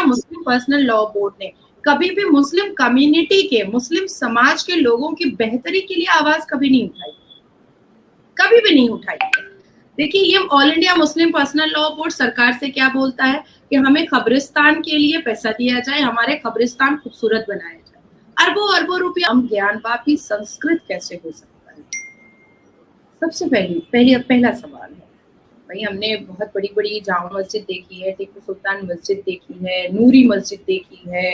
मुस्लिम personal law board ने कभी भी मुस्लिम कम्युनिटी के, मुस्लिम समाज के लोगों की बेहतरी के लिए आवाज कभी नहीं उठाई, कभी भी नहीं उठाई। देखिए, ये all India Muslim personal law board सरकार से क्या बोलता है कि हमें कब्रिस्तान के लिए पैसा दिया जाए, हमारे कब्रिस्तान खूबसूरत बनाया जाए। अरबों अरबों रुपया हम ज्ञानवापी संस्कृत कैसे हो सकता है? सबसे पहला सवाल है भाई, हमने बहुत बड़ी बड़ी जामा मस्जिद देखी है, टीपू सुल्तान मस्जिद देखी है, नूरी मस्जिद देखी है,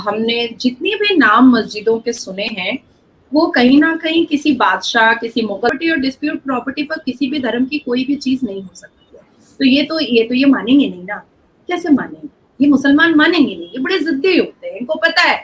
हमने जितनी भी नाम मस्जिदों के सुने हैं वो कहीं ना कहीं किसी बादशाह, किसी मुगल और डिस्प्यूट प्रॉपर्टी पर किसी भी धर्म की कोई भी चीज नहीं हो सकती है। तो ये मानेंगे नहीं ना, कैसे मानेंगे? ये मुसलमान मानेंगे नहीं, ये बड़े जिद्दी होते हैं। इनको पता है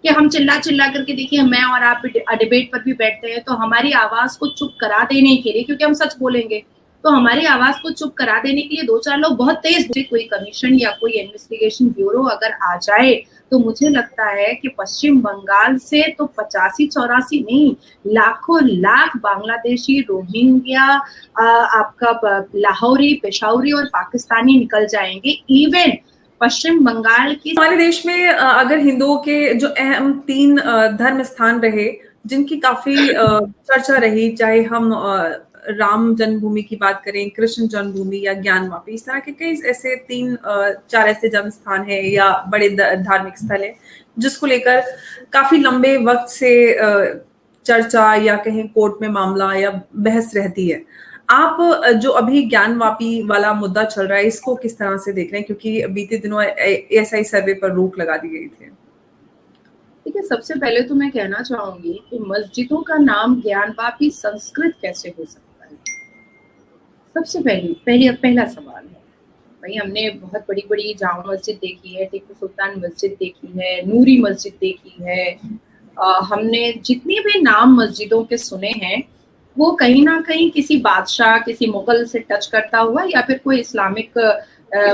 कि हम चिल्ला चिल्ला करके, देखिए मैं और आप डिबेट पर भी बैठते हैं तो हमारी आवाज को चुप करा देने के लिए, क्योंकि हम सच बोलेंगे, तो हमारी आवाज को चुप करा देने के लिए दो चार लोग बहुत तेज, कोई कमीशन या कोई इन्वेस्टिगेशन ब्यूरो अगर आ जाए तो मुझे लगता है कि पश्चिम बंगाल से तो 85-84 नहीं, लाखों लाख बांग्लादेशी, रोहिंग्या, आपका लाहौरी, पेशावरी और पाकिस्तानी निकल जाएंगे। इवन पश्चिम बंगाल की, हमारे देश में अगर हिंदुओं के जो अहम 3 धर्म स्थान रहे जिनकी काफी चर्चा रही, चाहे हम राम जन्मभूमि की बात करें, कृष्ण जन्मभूमि या ज्ञानवापी, इस तरह के कई ऐसे 3-4 ऐसे जन्म स्थान है या बड़े धार्मिक स्थल है जिसको लेकर काफी लंबे वक्त से चर्चा या कहीं कोर्ट में मामला या बहस रहती है। आप जो अभी ज्ञानवापी वाला मुद्दा चल रहा है इसको किस तरह से देख रहे हैं, क्योंकि बीते दिनों एएसआई सर्वे पर रोक लगा दी गई थी? देखिए, सबसे पहले तो मैं कहना चाहूंगी कि मस्जिदों का नाम ज्ञानवापी संस्कृत कैसे हो सकता है? सबसे पहला सवाल है भाई, हमने बहुत बड़ी बड़ी जामा मस्जिद देखी है, टीपू सुल्तान मस्जिद देखी है, नूरी मस्जिद देखी है, हमने जितनी भी नाम मस्जिदों के सुने हैं वो कहीं ना कहीं किसी बादशाह, किसी मुगल से टच करता हुआ या फिर कोई इस्लामिक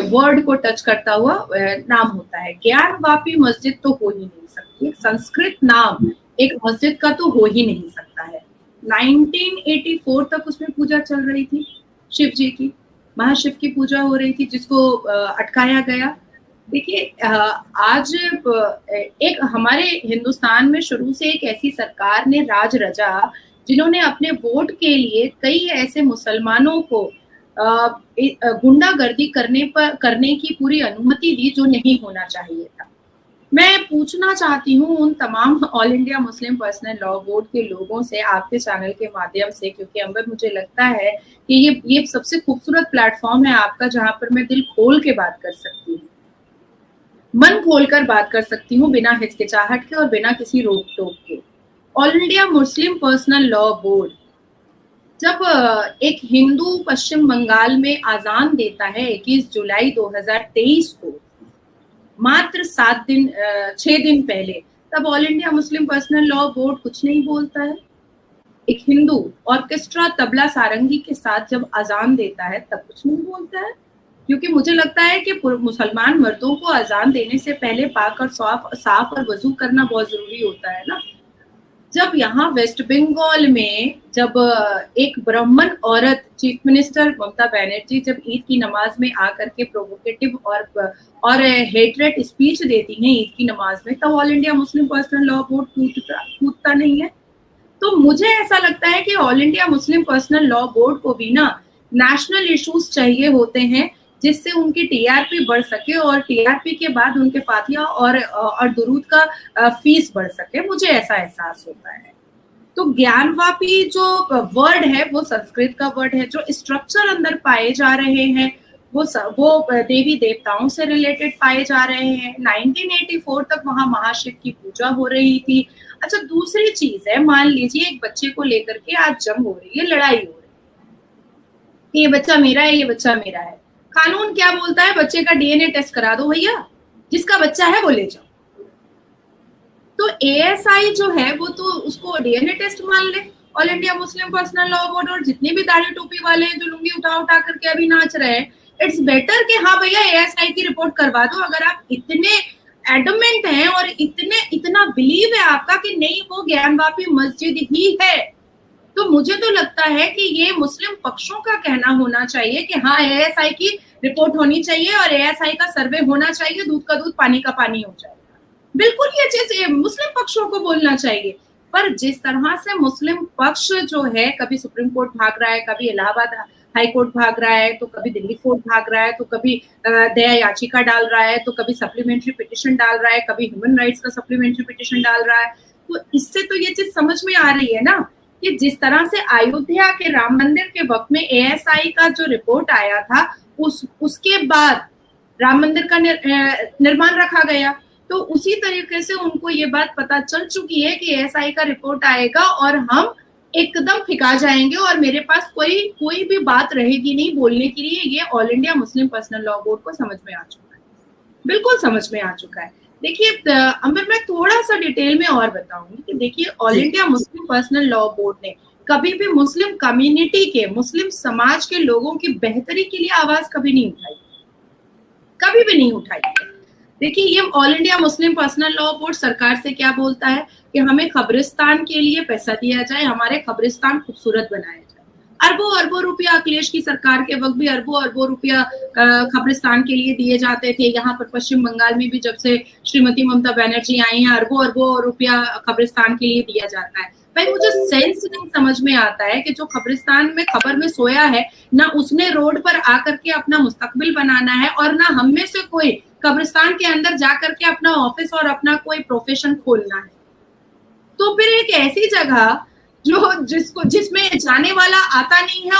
वर्ड को टच करता हुआ नाम होता है। ज्ञानवापी मस्जिद तो हो ही नहीं सकती, संस्कृत नाम एक मस्जिद का तो हो ही नहीं सकता है। 1984 तक उसमें पूजा चल रही थी, शिव जी की, महाशिव की पूजा हो रही थी, जिसको अटकाया गया। देखिए, आज एक हमारे हिंदुस्तान में शुरू से एक ऐसी सरकार ने राज रचा जिन्होंने अपने वोट के लिए कई ऐसे मुसलमानों को गुंडागर्दी करने की पूरी अनुमति दी जो नहीं होना चाहिए था। मैं पूछना चाहती हूँ उन तमाम all India Muslim personal law board के लोगों से, आपके चैनल के माध्यम से, क्योंकि अंबर मुझे लगता है कि ये सबसे खूबसूरत प्लेटफॉर्म है आपका जहां पर मैं दिल खोल के बात कर सकती हूँ, मन खोलकर बात कर सकती हूँ, बिना हिचकिचाहट के और बिना किसी रोक टोक के। All India Muslim personal law board जब एक हिंदू पश्चिम बंगाल में आजान देता है 21 जुलाई 2023 को, मात्र 6 दिन पहले, तब all India Muslim personal law board कुछ नहीं बोलता है। एक हिंदू ऑर्केस्ट्रा तबला सारंगी के साथ जब अजान देता है तब कुछ नहीं बोलता है, क्योंकि मुझे लगता है कि मुसलमान मर्दों को अजान देने से पहले पाक और साफ और वजू करना बहुत जरूरी होता है ना। जब यहाँ वेस्ट बंगाल में जब एक ब्राह्मण औरत चीफ मिनिस्टर ममता बनर्जी जब ईद की नमाज में आकर के प्रोवोकेटिव और हेटरेट स्पीच देती हैं ईद की नमाज में, तब all India Muslim personal law board कूदता नहीं है। तो मुझे ऐसा लगता है कि all India Muslim personal law board को भी ना नेशनल इश्यूज चाहिए होते हैं जिससे उनकी टीआरपी बढ़ सके और टीआरपी के बाद उनके फातिहा और दुरूद का फीस बढ़ सके। मुझे ऐसा एहसास होता है। तो ज्ञानवापी जो वर्ड है वो संस्कृत का वर्ड है, जो स्ट्रक्चर अंदर पाए जा रहे हैं वो देवी देवताओं से रिलेटेड पाए जा रहे हैं। 1984 तक वहां महाशिव की पूजा हो रही थी। अच्छा, दूसरी चीज है, मान लीजिए एक बच्चे को लेकर के आज जंग हो रही है, लड़ाई हो रही है, ये बच्चा मेरा है, ये बच्चा मेरा है। कानून क्या बोलता है? बच्चे का डीएनए टेस्ट करा दो भैया, जिसका बच्चा है वो ले जाओ। तो एएसआई जो है वो तो उसको डीएनए टेस्ट मान ले, all India Muslim personal law board, और जितने भी दाढ़ी टोपी वाले हैं जो लुंगी उठा उठा करके अभी नाच रहे हैं, इट्स बेटर कि हाँ भैया एएसआई की रिपोर्ट करवा दो। अगर आप इतने एडमेंट हैं और इतना बिलीव है आपका कि नहीं वो ज्ञानवापी मस्जिद ही है, तो मुझे तो लगता है कि ये मुस्लिम पक्षों का कहना होना चाहिए कि हाँ एएसआई की रिपोर्ट होनी चाहिए और एएसआई का सर्वे होना चाहिए, दूध का दूध पानी का पानी हो जाएगा। बिल्कुल ये चीज मुस्लिम पक्षों को बोलना चाहिए। पर जिस तरह से मुस्लिम पक्ष जो है, कभी सुप्रीम कोर्ट भाग रहा है, कभी इलाहाबाद हाई कोर्ट भाग रहा है, तो कभी दिल्ली कोर्ट भाग रहा है, तो कभी दया याचिका डाल रहा है, तो कभी सप्लीमेंट्री पिटिशन डाल रहा है, कभी ह्यूमन राइट्स का सप्लीमेंट्री पिटिशन डाल रहा है, तो इससे तो ये चीज समझ में आ रही है ना कि जिस तरह से अयोध्या के राम मंदिर के वक्त में एएसआई का जो रिपोर्ट आया था, उसके बाद राम मंदिर का निर्माण रखा गया, तो उसी तरीके से उनको ये बात पता चल चुकी है कि एएसआई का रिपोर्ट आएगा और हम एकदम फिका जाएंगे और मेरे पास कोई भी बात रहेगी नहीं बोलने के लिए। ये all India Muslim personal law board को समझ में आ चुका है, बिल्कुल समझ में आ चुका है। देखिए अंबर, मैं थोड़ा सा डिटेल में और बताऊंगी कि देखिए all India Muslim personal law board ने कभी भी मुस्लिम कम्युनिटी के, मुस्लिम समाज के लोगों की बेहतरी के लिए आवाज कभी नहीं उठाई, कभी भी नहीं उठाई। देखिए ये all India Muslim personal law board सरकार से क्या बोलता है कि हमें कब्रिस्तान के लिए पैसा दिया जाए, हमारे कब्रिस्तान खूबसूरत बनाया जाए। अरबों रुपया अखिलेश की सरकार के वक्त भी अरबों रुपया कब्रिस्तान के लिए दिए जाते थे। यहाँ पर पश्चिम बंगाल में भी जब से श्रीमती ममता बनर्जी आई हैं, अरबों रुपया कब्रिस्तान के लिए दिया जाता है। भाई मुझे सेंस नहीं समझ में आता है कि जो कब्रिस्तान में खबर में सोया है ना, उसने रोड पर आकर के अपना मुस्तकबिल बनाना है, और ना हम में से कोई कब्रिस्तान के अंदर जाकर के अपना ऑफिस और अपना कोई प्रोफेशन खोलना है। तो फिर एक ऐसी जगह जिसमें जाने वाला आता नहीं है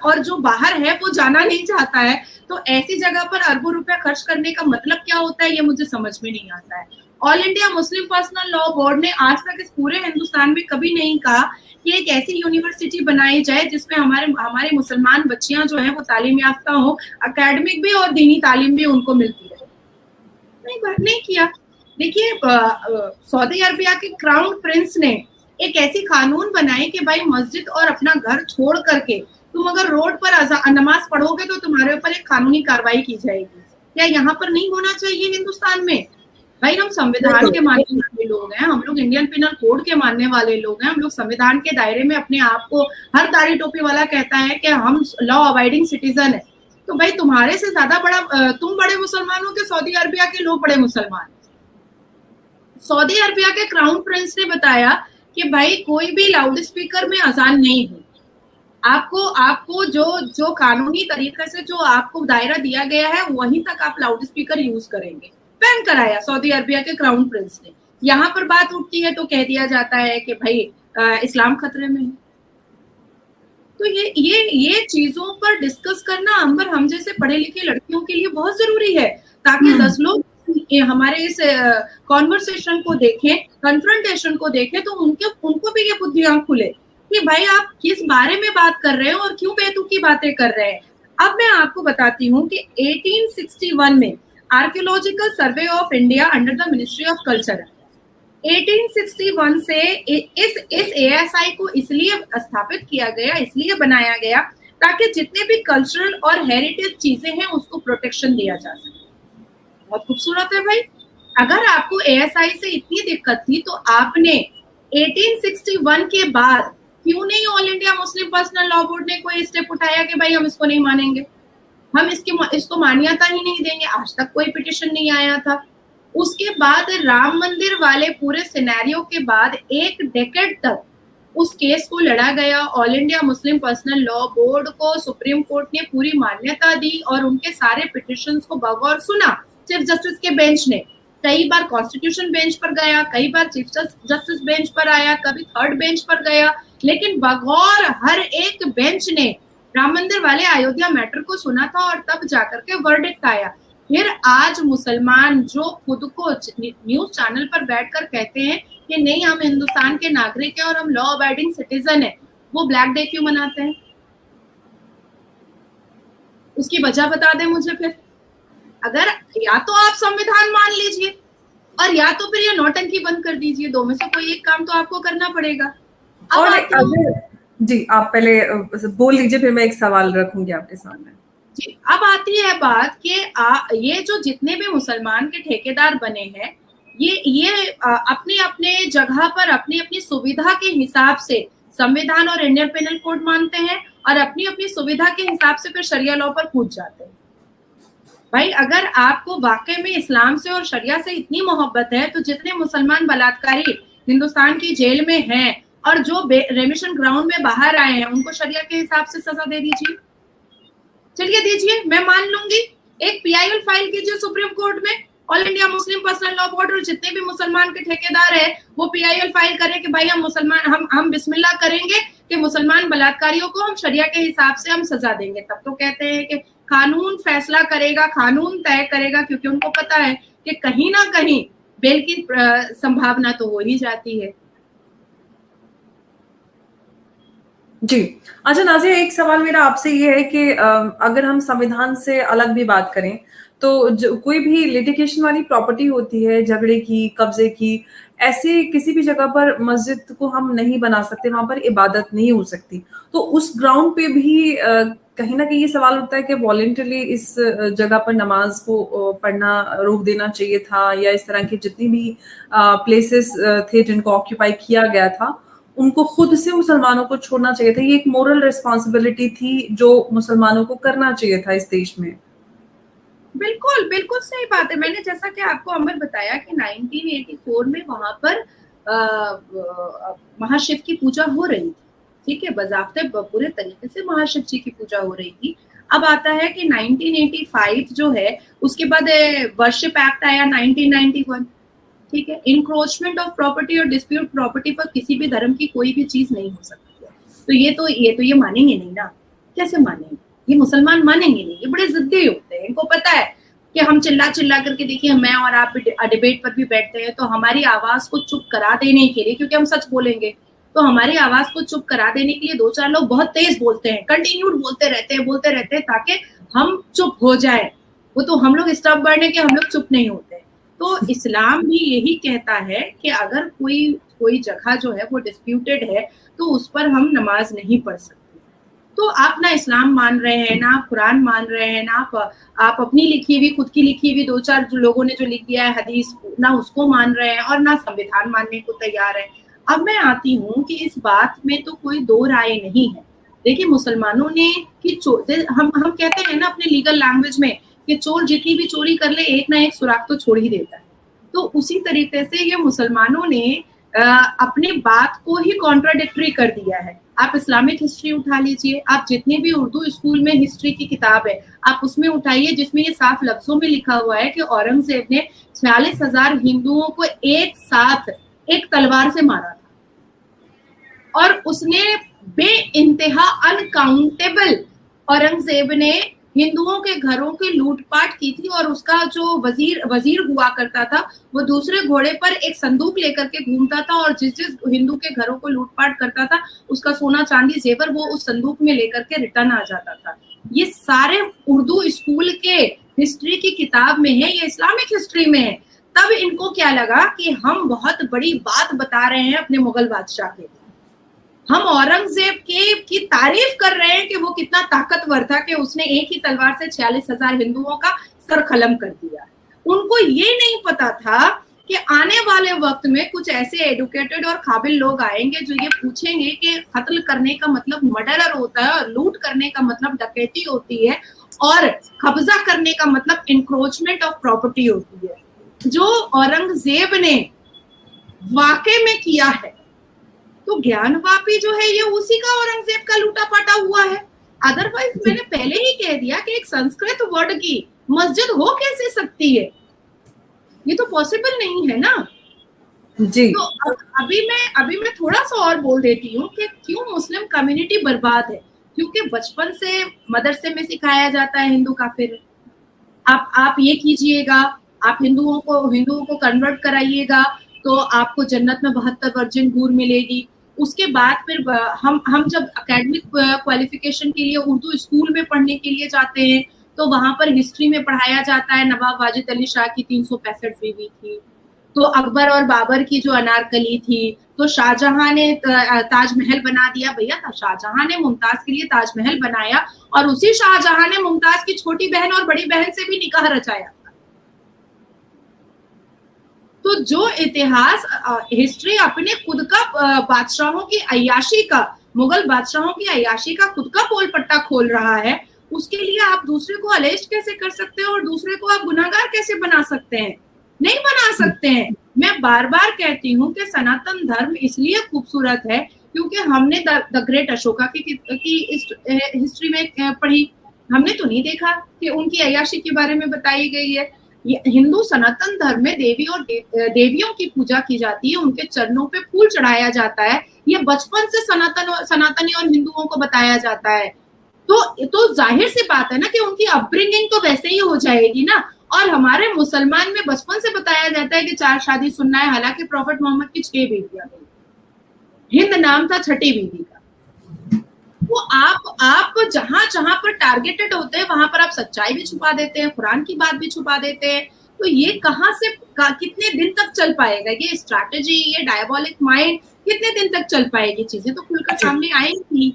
और जो बाहर है वो जाना नहीं चाहता है, तो ऐसी जगह पर अरबों रुपया खर्च करने का मतलब क्या होता है, ये मुझे समझ में नहीं आता है। All India Muslim personal law board ने आज तक इस पूरे हिंदुस्तान में कभी नहीं कहा कि एक ऐसी यूनिवर्सिटी बनाई जाए जिसमें हमारे मुसलमान बच्चियां जो है वो तालीम याफ्ता हो, एकेडमिक भी और दीनी तालीम भी उनको मिलती है। नहीं किया। देखिए सऊदी अरबिया के क्राउन प्रिंस ने एक ऐसी कानून बनाई कि भाई मस्जिद और अपना घर छोड़ करके तुम अगर रोड पर नमाज पढ़ोगे तो तुम्हारे ऊपर एक कानूनी कार्रवाई की जाएगी। क्या यहाँ पर नहीं होना चाहिए हिंदुस्तान में? भाई हम संविधान के मानने वाले लोग हैं, हम लोग इंडियन पिनल कोड के मानने वाले लोग हैं, हम लोग संविधान के दायरे में अपने आप को, हर दाढ़ी टोपी वाला कहता है कि हम लॉ अबाइडिंग सिटीजन है। तो भाई तुम्हारे से ज्यादा बड़ा तुम बड़े मुसलमान हो कि सऊदी अरबिया के लोग बड़े मुसलमान? सऊदी अरबिया के क्राउन प्रिंस ने बताया कि भाई कोई भी लाउड स्पीकर में अजान नहीं हो, आपको जो कानूनी तरीके से जो आपको दायरा दिया गया है वहीं तक आप लाउड स्पीकर यूज करेंगे। बैन कराया सऊदी अरबिया के क्राउन प्रिंस ने। यहाँ पर बात उठती है तो कह दिया जाता है कि भाई इस्लाम खतरे में है। तो ये चीजों पर डिस्कस करना अंबर हम जैसे पढ़े लिखे लड़कियों के लिए बहुत जरूरी है, ताकि 10 लोग हमारे इस कॉन्वर्सेशन को देखें, कन्फ्रंटेशन को देखें, तो उनको भी ये बुद्धियां खुले कि भाई आप किस बारे में बात कर रहे हो और क्यों बेतुकी बातें कर रहे हैं। अब मैं आपको बताती हूँ कि 1861 में archaeological survey of India under the ministry of culture 1861 से इस एएसआई को इसलिए स्थापित किया गया, इसलिए बनाया गया ताकि जितने भी कल्चरल और हेरिटेज चीजें हैं उसको प्रोटेक्शन दिया जा सके। बहुत खूबसूरत है भाई। अगर आपको एएसआई से इतनी दिक्कत थी तो आपने 1861 के बाद क्यों नहीं all India Muslim personal law board ने कोई स्टेप उठाया कि भाई हम इसको नहीं मानेंगे, हम इसको मान्यता ही नहीं देंगे? आज तक कोई पिटिशन नहीं आया था। उसके बाद राम मंदिर वाले पूरे सिनेरियो के बाद एक डेकेड तक उस केस को लड़ा गया। All India Muslim personal law board को सुप्रीम कोर्ट ने पूरी मान्यता दी और उनके सारे पिटिशंस को बगौर सुना। चीफ जस्टिस के बेंच ने कई बार कॉन्स्टिट्यूशन बेंच पर गया, कई बार चीफ जस्टिस बेंच पर आया, कभी थर्ड बेंच पर गया, लेकिन बगौर हर एक बेंच ने राम मंदिर वाले अयोध्या मैटर को सुना था और तब जाकर के वर्डिक्ट आया। फिर आज मुसलमान जो खुद को न्यूज चैनल पर बैठकर कहते हैं कि नहीं हम हिंदुस्तान के नागरिक हैं और हम लॉ अबाइडिंग सिटीजन है, वो ब्लैक डे क्यों मनाते हैं? उसकी वजह बता दें मुझे। फिर अगर या तो आप संविधान मान लीजिए और या तो फिर ये नौटंकी बंद कर दीजिए, दो में से कोई एक काम तो आपको करना पड़ेगा। जी आप पहले बोल लीजिए, फिर मैं एक सवाल रखूंगी आपके सामने। जी अब आती है बात कि ये जो जितने भी मुसलमान के ठेकेदार बने हैं, ये अपने अपने जगह पर अपनी अपनी सुविधा के हिसाब से संविधान और इंडियन पेनल कोड मानते हैं और अपनी अपनी सुविधा के हिसाब से फिर शरिया लॉ पर कूद जाते हैं। भाई अगर आपको वाकई में इस्लाम से और शरिया से इतनी मोहब्बत है तो जितने मुसलमान बलात्कारी हिंदुस्तान की जेल में हैं और जो रेमिशन ग्राउंड में बाहर आए हैं उनको शरिया के हिसाब से सजा दे दीजिए, चलिए दीजिए, मैं मान लूंगी। एक पीआईएल फाइल कीजिए सुप्रीम कोर्ट में, all India Muslim personal law board और जितने भी मुसलमान के ठेकेदार है वो पीआईएल फाइल करें कि भाई हम मुसलमान हम बिस्मिल्लाह करेंगे कि मुसलमान बलात्कारियों को हम शरिया के हिसाब से हम सजा देंगे। तब तो कहते हैं कि कानून फैसला करेगा, कानून तय करेगा, क्योंकि उनको पता है कि कहीं ना कहीं बेल की संभावना तो हो ही जाती है। जी। अच्छा नाज़िया, एक सवाल मेरा आपसे ये है कि अगर हम संविधान से अलग भी बात करें तो जो कोई भी लिटिगेशन वाली प्रॉपर्टी होती है, झगड़े की, कब्जे की, ऐसे किसी भी जगह पर मस्जिद को हम नहीं बना सकते, वहां पर इबादत नहीं हो सकती। तो उस ग्राउंड पे भी कहीं ना कहीं ये सवाल उठता है कि वॉलंटरली इस जगह पर नमाज को पढ़ना रोक देना चाहिए था, या इस तरह के जितनी भी प्लेसेस थे जिनको ऑक्यूपाई किया गया था उनको खुद से मुसलमानों को छोड़ना चाहिए था। ये एक मोरल रिस्पॉन्सिबिलिटी थी जो मुसलमानों को करना चाहिए था इस देश में। बिल्कुल बिल्कुल सही बात है। मैंने जैसा कि आपको अमर बताया कि 1984 में वहां पर महाशिव की पूजा हो रही थी, ठीक है, बजाफ्ते पूरे तरीके से महाशिव जी की पूजा हो रही थी। अब आता है कि 1985 जो है उसके बाद वर्शिप एक्ट आया 1991, ठीक है। इंक्रोचमेंट ऑफ प्रॉपर्टी और डिस्प्यूट प्रॉपर्टी पर किसी भी धर्म की कोई भी चीज नहीं हो सकती है। तो ये मानेंगे नहीं ना, कैसे मानेंगे? ये मुसलमान मानेंगे नहीं, ये बड़े जिद्दी होते हैं। इनको पता है कि हम चिल्ला चिल्ला करके, देखिए मैं और आप डिबेट पर भी बैठते हैं तो हमारी आवाज को चुप करा देने के लिए, क्योंकि हम सच बोलेंगे, तो हमारी आवाज को चुप करा देने के लिए दो चार लोग बहुत तेज बोलते हैं, कंटिन्यूड बोलते रहते हैं ताकि हम चुप हो जाए। वो तो हम लोग स्टबर्न है कि हम लोग चुप नहीं होते। तो इस्लाम भी यही कहता है कि अगर कोई जगह जो है वो डिस्प्यूटेड है तो उस पर हम नमाज नहीं पढ़ सकते। तो आप ना इस्लाम मान रहे हैं, ना आप कुरान मान रहे हैं, ना आप अपनी लिखी हुई, खुद की लिखी हुई दो चार जो लोगों ने जो लिख दिया है हदीस, ना उसको मान रहे हैं और ना संविधान मानने को तैयार है। अब मैं आती हूँ कि इस बात में तो कोई दो राय नहीं है। देखिए मुसलमानों ने कि हम कहते हैं ना अपने लीगल लैंग्वेज में कि चोर जितनी भी चोरी कर ले एक ना एक सुराग तो छोड़ ही देता है। तो उसी तरीके से ये मुसलमानों ने अपने बात को ही कॉन्ट्राडिक्टरी कर दिया है। आप इस्लामिक हिस्ट्री उठा लीजिए, आप जितने भी उर्दू स्कूल में हिस्ट्री की किताब है आप उसमें उठाइए, जिसमें ये साफ लफ्जों में लिखा हुआ है कि औरंगजेब ने 46,000 हिंदुओं को एक साथ एक तलवार से मारा था और उसने बेइंतहा अनकाउंटेबल औरंगजेब ने हिंदुओं के घरों की लूटपाट की थी। और उसका जो वजीर हुआ करता था वो दूसरे घोड़े पर एक संदूक लेकर के घूमता था और जिस हिंदू के घरों को लूटपाट करता था उसका सोना चांदी जेवर वो उस संदूक में लेकर के रिटर्न आ जाता था। ये सारे उर्दू स्कूल के हिस्ट्री की किताब में है, ये इस्लामिक हिस्ट्री में है। तब इनको क्या लगा कि हम बहुत बड़ी बात बता रहे हैं अपने मुगल बादशाह के, हम औरंगजेब की तारीफ कर रहे हैं कि वो कितना ताकतवर था कि उसने एक ही तलवार से 46,000 हिंदुओं का सर खलम कर दिया। उनको ये नहीं पता था कि आने वाले वक्त में कुछ ऐसे एडुकेटेड और काबिल लोग आएंगे जो ये पूछेंगे कि कत्ल करने का मतलब मर्डर होता है और लूट करने का मतलब डकैती होती है और कब्जा करने का मतलब इंक्रोचमेंट ऑफ प्रॉपर्टी होती है, जो औरंगजेब ने वाकई में किया है। तो ज्ञानवापी जो है ये उसी का औरंगजेब का लूटा पाटा हुआ है। अदरवाइज मैंने पहले ही कह दिया कि एक संस्कृत वर्ड की मस्जिद हो कैसे सकती है, ये तो पॉसिबल नहीं है ना जी। तो अभी मैं थोड़ा सा और बोल देती हूँ कि क्यों मुस्लिम कम्युनिटी बर्बाद है। क्योंकि बचपन से मदरसे में सिखाया जाता है हिंदू काफिर, आप ये कीजिएगा, आप हिंदुओं को कन्वर्ट कराइएगा तो आपको जन्नत में 72 वर्जिन हूर मिलेगी। उसके बाद फिर हम जब एकेडमिक क्वालिफिकेशन के लिए उर्दू स्कूल में पढ़ने के लिए जाते हैं तो वहां पर हिस्ट्री में पढ़ाया जाता है नवाब वाजिद अली शाह की 365 बीवी थी, तो अकबर और बाबर की जो अनारकली थी, तो शाहजहां ने ताजमहल बना दिया। भैया शाहजहां ने मुमताज के लिए ताजमहल बनाया और उसी शाहजहां ने मुमताज की छोटी बहन और बड़ी बहन से भी निकाह रचाया। तो जो इतिहास हिस्ट्री अपने खुद का बादशाहों की अय्याशी का, मुगल बादशाहों की अय्याशी का खुद का पोल पट्टा खोल रहा है, उसके लिए आप दूसरे को अलेस्ट कैसे कर सकते हो और दूसरे को आप गुनाहगार कैसे बना सकते हैं? नहीं बना सकते हैं। मैं बार बार कहती हूँ कि सनातन धर्म इसलिए खूबसूरत है क्योंकि हमने द ग्रेट अशोका की हिस्ट्री में पढ़ी। हमने तो नहीं देखा कि उनकी अय्याशी के बारे में बताई गई है। हिंदू सनातन धर्म में देवी और देवियों की पूजा की जाती है, उनके चरणों पे फूल चढ़ाया जाता है। ये बचपन से सनातनी और हिंदुओं को बताया जाता है। तो जाहिर सी बात है ना कि उनकी अपब्रिंगिंग तो वैसे ही हो जाएगी ना। और हमारे मुसलमान में बचपन से बताया जाता है कि 4 शादी सुनना है, हालांकि प्रॉफिट मोहम्मद की 6 बीवियां गई, हिंद नाम था छठी बीवी का। वो आप जहां जहां पर टारगेटेड होते हैं वहां पर आप सच्चाई भी छुपा देते हैं, कुरान की बात भी छुपा देते हैं। तो ये कहां से कितने दिन तक चल पाएगा ये स्ट्रैटेजी, ये डायबोलिक माइंड कितने दिन तक चल पाएगी? चीजें तो खुलकर सामने आएंगी।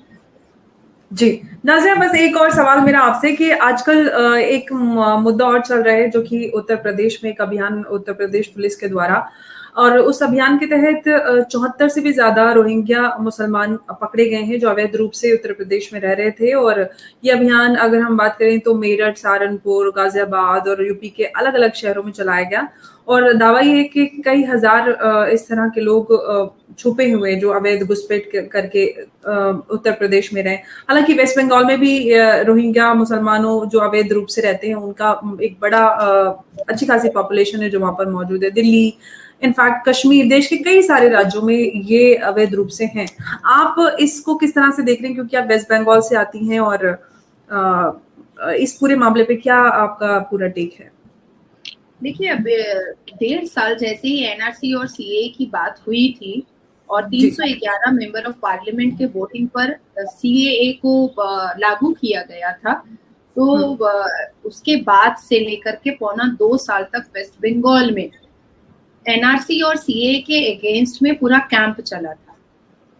जी नाज़िया, बस एक और सवाल मेरा आपसे कि आजकल एक मुद्दा और चल रहा है जो कि उत्तर प्रदेश में एक अभियान उत्तर प्रदेश पुलिस के द्वारा, और उस अभियान के तहत 74 से भी ज्यादा रोहिंग्या मुसलमान पकड़े गए हैं जो अवैध रूप से उत्तर प्रदेश में रह रहे थे। और ये अभियान अगर हम बात करें तो मेरठ, सहारनपुर, गाजियाबाद और यूपी के अलग अलग शहरों में चलाया गया। और दावा ये है कि कई हजार इस तरह के लोग छुपे हुए जो अवैध घुसपैठ करके उत्तर प्रदेश में रहे। हालांकि वेस्ट बंगाल में भी रोहिंग्या मुसलमानों जो अवैध रूप से रहते हैं उनका एक बड़ा अच्छी खासी पॉपुलेशन है जो वहां पर मौजूद है। दिल्ली, इनफैक्ट कश्मीर, देश के कई सारे राज्यों में ये अवैध रूप से हैं। आप इसको किस तरह से देख रहे हैं, क्योंकि आप वेस्ट बंगाल से आती हैं, और इस पूरे मामले पे क्या आपका पूरा टेक है? देखिए, अब 1.5 साल जैसे ही एनआरसी और सीए की बात हुई थी और 311 मेंबर ऑफ पार्लियामेंट के वोटिंग पर सीएए को लागू किया गया था, तो उसके बाद से लेकर के पौना 2 साल तक वेस्ट बंगाल में एनआरसी और सीए के अगेंस्ट में पूरा कैंप चला था।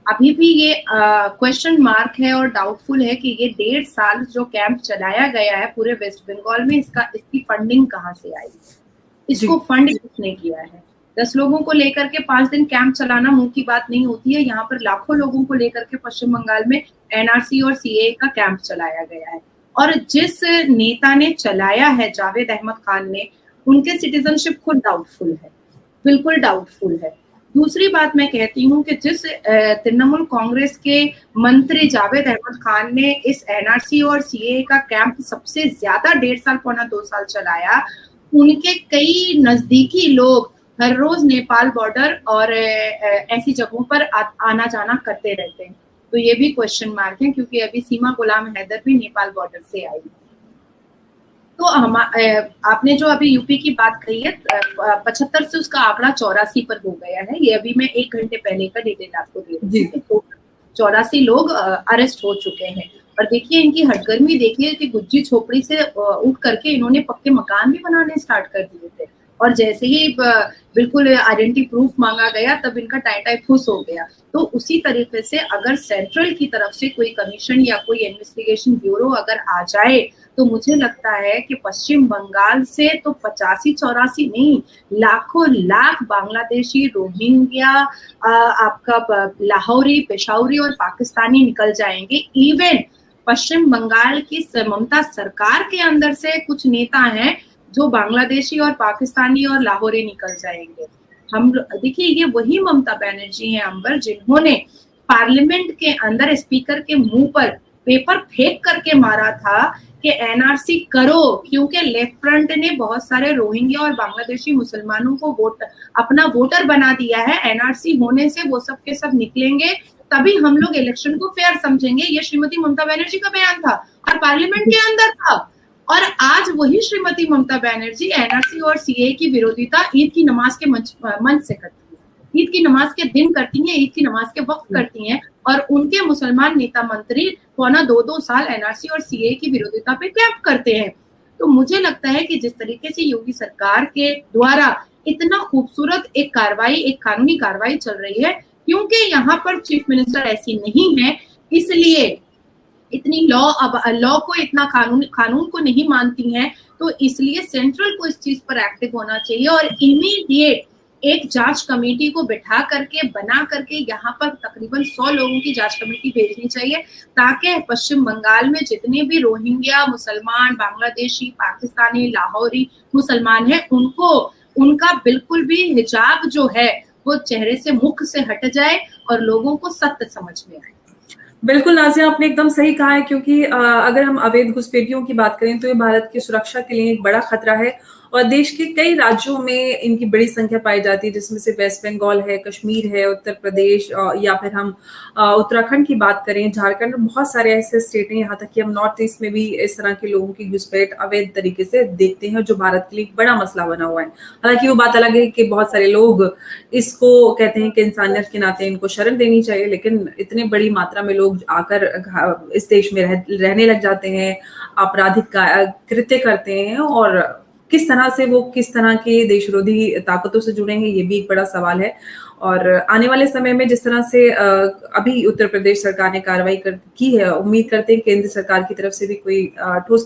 अभी भी ये क्वेश्चन मार्क है और डाउटफुल है कि ये 1.5 साल जो कैंप चलाया गया है पूरे वेस्ट बंगाल में, इसकी फंडिंग कहाँ से आई, इसको फंड किसने किया है? 10 लोगों को लेकर के 5 दिन कैंप चलाना मुंह की बात नहीं होती है। यहाँ पर लाखों लोगों को लेकर के पश्चिम बंगाल में एनआरसी और सीए का कैंप चलाया गया है। और जिस नेता ने चलाया है, जावेद अहमद खान ने, उनके सिटीजनशिप खुद डाउटफुल है, बिल्कुल डाउटफुल है। दूसरी बात मैं कहती हूँ कि जिस तृणमूल कांग्रेस के मंत्री जावेद अहमद खान ने इस एनआरसी और सीए का कैंप सबसे ज्यादा 1.5 साल पौना 2 साल चलाया, उनके कई नजदीकी लोग हर रोज नेपाल बॉर्डर और ऐसी जगहों पर आना जाना करते रहते हैं। तो ये भी क्वेश्चन मार्क है, क्योंकि अभी सीमा गुलाम हैदर भी नेपाल बॉर्डर से आई। तो आपने जो अभी यूपी की बात कही है, 75 से उसका आंकड़ा 84 पर हो गया है। ये अभी मैं 1 घंटे पहले का डिटेल आपको दे रही हूँ। तो 84 लोग अरेस्ट हो चुके हैं। और देखिए इनकी हटगर्मी देखिए कि गुज्जी झोपड़ी से उठ करके इन्होंने पक्के मकान भी बनाने स्टार्ट कर दिए थे। और जैसे ही बिल्कुल आइडेंटिटी प्रूफ मांगा गया तब इनका टाई फुस हो गया। तो उसी तरीके से अगर सेंट्रल की तरफ से कोई कमीशन या कोई इन्वेस्टिगेशन ब्यूरो अगर आ जाए तो मुझे लगता है कि पश्चिम बंगाल से तो 85-84 नहीं, लाखों लाख बांग्लादेशी, रोहिंग्या, आपका लाहौरी, पेशावरी और पाकिस्तानी निकल जाएंगे। इवन पश्चिम बंगाल की ममता सरकार के अंदर से कुछ नेता हैं जो बांग्लादेशी और पाकिस्तानी और लाहौरी निकल जाएंगे। हम देखिए, ये वही ममता बनर्जी हैं अंबर, जिन्होंने पार्लियामेंट के अंदर स्पीकर के मुंह पर पेपर फेंक करके मारा था कि एनआरसी करो, क्योंकि लेफ्ट फ्रंट ने बहुत सारे रोहिंग्या और बांग्लादेशी मुसलमानों को अपना वोटर बना दिया है। एनआरसी होने से वो सब के सब निकलेंगे, तभी हम लोग इलेक्शन को फेयर समझेंगे। ये श्रीमती ममता बनर्जी का बयान था और पार्लियामेंट के अंदर था। और आज वही श्रीमती ममता बनर्जी एनआरसी और सीए की विरोधिता ईद की नमाज के मंच से करती है, ईद की नमाज के दिन करती हैं, ईद की नमाज के वक्त करती हैं। और उनके मुसलमान नेता मंत्री पौना 2-2 साल एनआरसी और सीए की विरोधिता पे कैंप करते हैं। तो मुझे लगता है कि जिस तरीके से योगी सरकार के द्वारा इतना खूबसूरत एक कार्रवाई, एक कानूनी कार्रवाई चल रही है, क्योंकि यहाँ पर चीफ मिनिस्टर ऐसी नहीं है, इसलिए इतनी लॉ को इतना कानून को नहीं मानती हैं, तो इसलिए सेंट्रल को इस चीज पर एक्टिव होना चाहिए और इमीडिएट एक जांच कमेटी को बिठा करके बना करके यहाँ पर तकरीबन 100 लोगों की जांच कमेटी भेजनी चाहिए, ताकि पश्चिम बंगाल में जितने भी रोहिंग्या मुसलमान, बांग्लादेशी, पाकिस्तानी, लाहौरी मुसलमान हैं, उनको उनका बिल्कुल भी हिजाब जो है वो चेहरे से, मुख से हट जाए और लोगों को सत्य समझ में आए। बिल्कुल नाज़िया, आपने एकदम सही कहा है, क्योंकि अगर हम अवैध घुसपैठियों की बात करें तो ये भारत की सुरक्षा के लिए एक बड़ा खतरा है और देश के कई राज्यों में इनकी बड़ी संख्या पाई जाती है, जिसमें से वेस्ट बंगाल है, कश्मीर है, उत्तर प्रदेश, या फिर हम उत्तराखंड की बात करें, झारखंड, बहुत सारे ऐसे स्टेट हैं, यहाँ तक कि हम नॉर्थ ईस्ट में भी इस तरह के लोगों की घुसपैठ अवैध तरीके से देखते हैं, जो भारत के लिए एक बड़ा मसला बना हुआ है। हालांकि वो बात अलग है कि बहुत सारे लोग इसको कहते हैं कि इंसानियत के नाते इनको शरण देनी चाहिए, लेकिन इतने बड़ी मात्रा में लोग आकर इस देश में रहने लग जाते हैं, आपराधिक कृत्य करते हैं, और किस तरह से वो किस तरह के देश विरोधी ताकतों से जुड़े हैं, ये भी एक बड़ा सवाल है। और आने वाले समय में जिस तरह से अभी उत्तर प्रदेश सरकार ने कार्रवाई की है, उम्मीद करते हैं केंद्र सरकार की तरफ से भी कोई ठोस